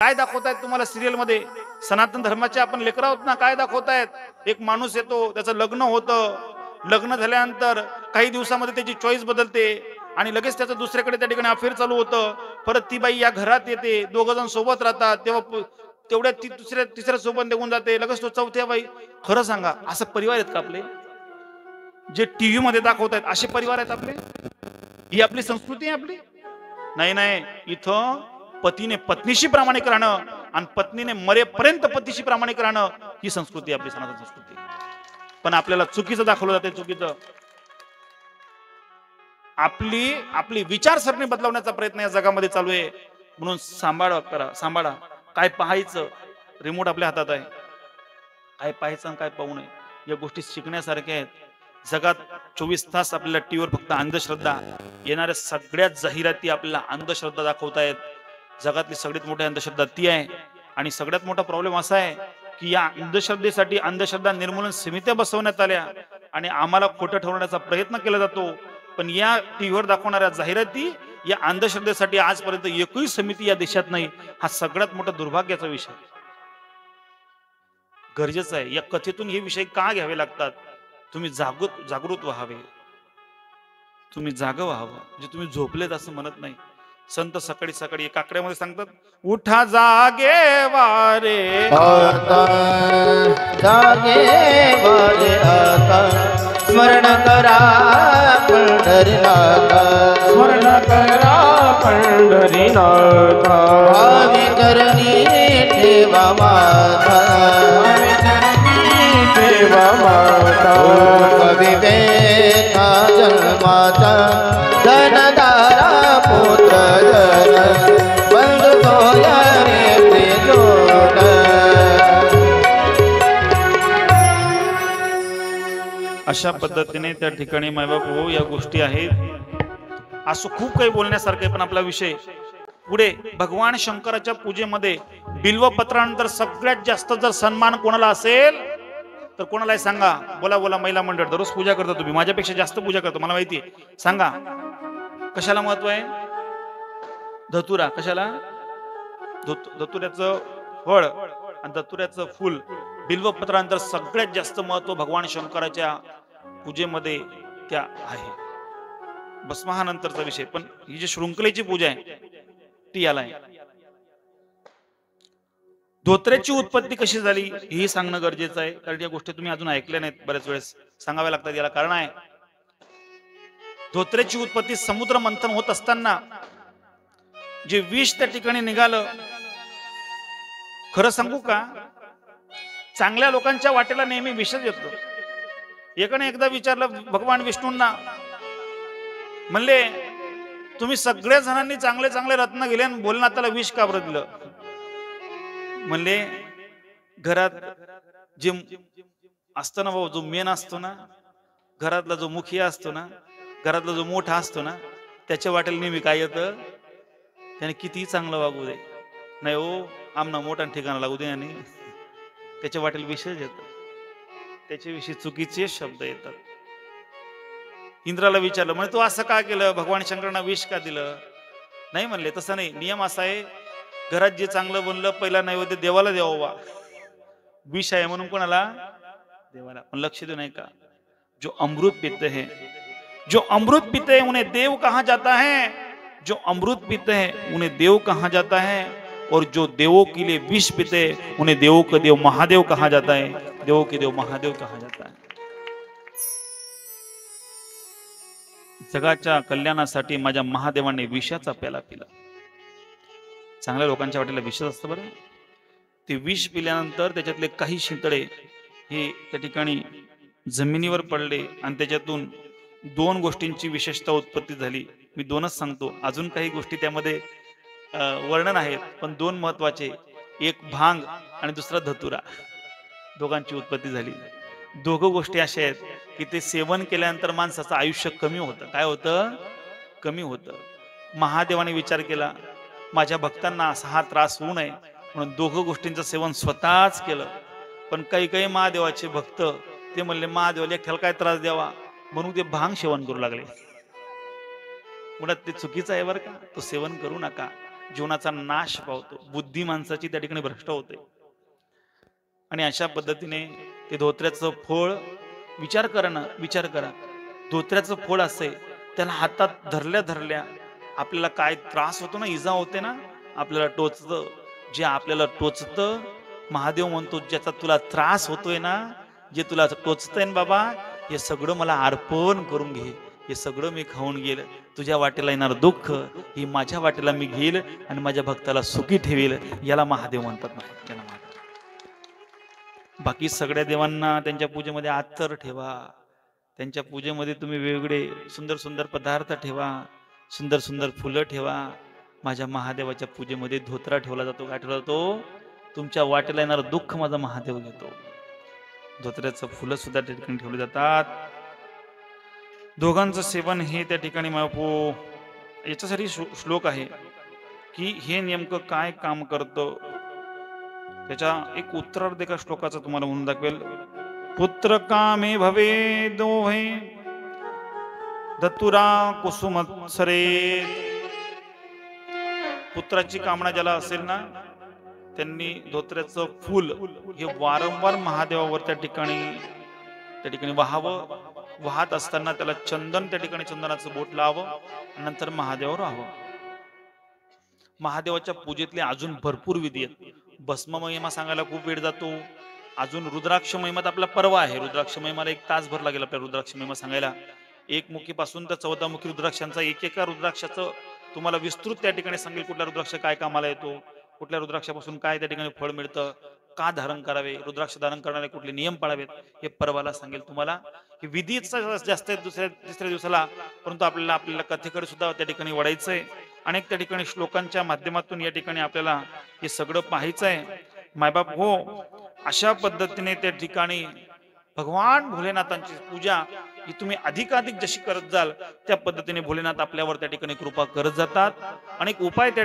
काय दाखवतायत तुम्हाला सिरियल मध्ये? सनातन धर्माचे आपण लेकर आहोत ना, काय दाखवतायत? एक माणूस येतो, त्याचं लग्न होतं, लग्न झाल्यानंतर काही दिवसामध्ये त्याची चॉईस बदलते आणि लगेच त्याचं दुसऱ्याकडे त्या ठिकाणी अफेअर चालू होतं. परत ती बाई या घरात येते, दोघ जण सोबत राहतात, तेव्हा तेवढ्यात ती तिसऱ्या सोबत निघून जाते, लगेच तो चौथ्या बाई. खरं सांगा, असं परिवार आहेत का आपले? जे टीव्ही मध्ये दाखवतायत असे परिवार आहेत आपले? ही आपली संस्कृती आहे आपली? नाही नाही, इथं पतीने पत्नीशी प्रामाणिक राहणं आणि पत्नीने मरेपर्यंत पतीशी प्रामाणिक राहणं, ही संस्कृती आपली सनातन संस्कृती. पण आपल्याला चुकीचं दाखवलं जाते, चुकीचं. आपली विचारसरणी बदलवण्याचा प्रयत्न या जगामध्ये चालू आहे. म्हणून सांभाळा. काय पाहायचं? रिमोट आपल्या हातात आहे. काय पाहायचं आणि काय पाहू नये या गोष्टी शिकण्यासारख्या आहेत. जगात 24 तास आपल्याला टीव्हीवर फक्त अंधश्रद्धा, येणाऱ्या सगळ्यात जाहिराती आपल्याला अंधश्रद्धा दाखवतायत. जगातली सगळ्यात मोठी अंधश्रद्धा ती आहे. आणि सगळ्यात मोठा प्रॉब्लेम असा आहे की या अंधश्रद्धेसाठी अंधश्रद्धा निर्मूलन समित्या बसवण्यात आल्या आणि आम्हाला खोटं ठरवण्याचा प्रयत्न केला जातो. पण या टीव्हीवर दाखवणाऱ्या जाहिराती या अंधश्रद्धेसाठी आजपर्यंत एकही समिती या देशात नाही. हा सगळ्यात मोठा दुर्भाग्याचा विषय. गरजेचं आहे या कथेतून हे विषय का घ्यावे लागतात? तुम्ही जागृत व्हावे, तुम्ही जाग व्हावं. म्हणजे तुम्ही झोपलेत असं म्हणत नाही. संत सकाळी सकाळी एका आकड्यामध्ये सांगतात, उठा जागे वारे आता, जागे वारे आता, स्मरण करा पंढरीनाथा, स्मरण करा पंढरीनाथा. भावी करणी ठेवा माथा, देवा माता. विवेका जन्माचा धनदारा पुत्र जन, बंधु तोया रे प्रियोड. अशा पद्धतीने त्या ठिकाणी मायबाप हो या गोष्टी आहेत. असं खूप काही बोलण्यासारखं आहे, पण आपला विषय पुढे. भगवान शंकराच्या पूजेमध्ये बिल्वपत्रानंतर सगळ्यात जास्त जर सन्मान कोणाला असेल तर कोणाला आहे सांगा? बोला महिला मंडळ. दररोज पूजा करता तुम्ही, माझ्यापेक्षा जास्त पूजा करतो मला माहिती आहे. सांगा कशाला महत्व आहे? धतुरा. कशाला? धतुऱ्याचं फळ आणि धतुऱ्याचं फुल, बिल्वपत्रानंतर सगळ्यात जास्त महत्व भगवान शंकराच्या पूजेमध्ये त्या आहे. भस्मानंतरचा विषय. पण ही जी शृंखलेची पूजा आहे ती याला आहे. धोत्र्याची उत्पत्ती कशी झाली हे सांगणं गरजेचं आहे, कारण या गोष्टी तुम्ही अजून ऐकल्या नाहीत. बऱ्याच वेळेस सांगाव्या लागतात. याला कारण आहे. धोत्र्याची उत्पत्ती समुद्र मंथन होत असताना जे विष त्या ठिकाणी निघालं. खरं सांगू का, चांगल्या लोकांच्या वाटेला नेहमी विषच येतो. एकाने एकदा विचारलं भगवान विष्णूंना, म्हणले तुम्ही सगळ्या जणांनी चांगले चांगले रत्न गेले आणि भोलेनाथाला विष का बरं दिलं? म्हणले घरात जे असतो ना भाऊ, जो मेन असतो ना, घरातला जो मुखिया असतो ना, घरातला जो मोठा असतो ना, त्याच्या वाटेला नेहमी काय येतं? त्याने कितीही चांगलं वागू दे, नाही हो आमना मोठा ठिकाणा लागू दे, आणि त्याच्या वाटेला विषय येतं. त्याच्याविषयी चुकीचे शब्द येतात. इंद्राला विचारलं, म्हणजे तू असं का केलं? भगवान शंकरांना विष का दिलं? नाही म्हणले, तसं नाही. नियम असा आहे, घरात जे चांगलं बनलं पहिला नैवेद्य देवाला द्यावा. विष आहे म्हणून कोणाला? देवाला. पण लक्ष देऊ नाही का, जो अमृत पीते हैं, जो अमृत पीते हैं उन्हें देव कहा जाता है, जो अमृत पीते हैं उन्हें देव कहा जाता है, और जो देवों के लिए विष पीते उन्हें देवों का देव महादेव कहा जाता है, देवों के देव महादेव कहा जाता है. जगाच्या कल्याणासाठी माझ्या महादेवाने विषाचा प्याला पिला. चांगल्या लोकांच्या वाटेला विष असतं बरं. ते विष पिल्यानंतर त्याच्यातले काही शिंतडे हे त्या ठिकाणी जमिनीवर पडले आणि त्याच्यातून दोन गोष्टींची विशेषता उत्पत्ती झाली. मी दोनच सांगतो, अजून काही गोष्टी त्यामध्ये वर्णन आहेत, पण दोन महत्वाचे, एक भांग आणि दुसरा धतुरा, दोघांची उत्पत्ती झाली. दोघं गोष्टी अशा आहेत की ते सेवन केल्यानंतर माणसाचं आयुष्य कमी होतं. काय होतं? कमी होतं. महादेवाने विचार केला माझ्या भक्तांना असा हा त्रास होऊ नये म्हणून दोघं गोष्टींचं सेवन स्वतःच केलं. पण काही काही महादेवाचे भक्त ते म्हणले महादेवाला एकट्याला काय त्रास द्यावा म्हणून ते भांग सेवन करू लागले. मुळात ते चुकीचं आहे बरं का, तो सेवन करू नका. जीवनाचा नाश पावतो, बुद्धी माणसाची त्या ठिकाणी भ्रष्ट होते. आणि अशा पद्धतीने ते धोत्र्याचं फळ विचार करा ना, विचार करा. धोत्र्याचं फळ असे त्याला हातात धरल्या धरल्या आपल्याला काय त्रास होतो ना, इजा होते ना, आपल्याला टोचतं. जे आपल्याला टोचतं, महादेव म्हणतो ज्याचा तुला त्रास होतोय ना, जे तुला टोचतंय ना बाबा, हे सगळं मला अर्पण करून घे. हे सगळं मी खाऊन गेल. तुझ्या वाटेला येणार दुःख ही माझ्या वाटेला मी घेईल आणि माझ्या भक्ताला सुखी ठेवील. याला महादेव म्हणतात ना, याला महादेव. बाकी सगळ्या देवांना त्यांच्या पूजेमध्ये आत्तर ठेवा, त्यांच्या पूजेमध्ये तुम्ही वेगवेगळे सुंदर सुंदर पदार्थ ठेवा, सुंदर सुंदर फुलं ठेवा. माझ्या महादेवाच्या पूजेमध्ये धोत्रा ठेवला जातो. काय ठेवला जातो? तुमच्या वाटेला येणार दुःख माझा महादेव घेतो. धोत्र्याचं फुलं सुद्धा त्या ठिकाणी ठेवली जातात. दोघांचं सेवन हे त्या ठिकाणी याच्यासाठी श्लोक आहे की हे नेमकं काय काम करतं. त्याच्या एक उत्तरार्ध एका श्लोकाचा तुम्हाला म्हणून दाखवेल. पुत्र कामे भवे दोहे दत्तुरा कुसुमत्सरे. पुत्राची कामना ज्याला असेल ना, त्यांनी धोत्र्याचं फूल हे वारंवार महादेवावर त्या ठिकाणी वाहावं. वाहत असताना त्याला चंदन, त्या ठिकाणी चंदनाचं बोट लावावं, नंतर महादेवावर वाहावं. महादेवाच्या पूजेतले अजून भरपूर विधी आहेत. भस्म महिमा सांगायला खूप वेळ जातो. अजून रुद्राक्ष महिमात आपला पर्व आहे. रुद्राक्ष महिमाला 1 तासभर लागेल आपल्या रुद्राक्ष महिमा सांगायला. 1 मुखीपासून तर 14 मुखी रुद्राक्षांचा एकेका रुद्राक्षाचं तुम्हाला विस्तृत त्या ठिकाणी सांगेल. कुठला रुद्राक्ष काय कामाला येतो, कुठल्या रुद्राक्षापासून काय त्या ठिकाणी फळ मिळतं, का धारण करावे, रुद्राक्ष धारण करणारे कुठले नियम पाळावेत, हे पर्वाला सांगेल तुम्हाला. हे विधीचा जास्त आहे तिसऱ्या दिवसाला, परंतु आपल्याला कथेकडे सुद्धा त्या ठिकाणी वळायचंय. अनेक त्या ठिकाणी श्लोकांच्या माध्यमातून या ठिकाणी आपल्याला हे सगळं पाहायचंय. मायबाप हो, अशा पद्धतीने त्या ठिकाणी भगवान भोलेनाथांची पूजा ही तुम्ही अधिकाधिक जशी करत जाल त्या पद्धतीने भोलेनाथ आपल्यावर त्या ठिकाणी कृपा करत जातात. अनेक उपाय त्या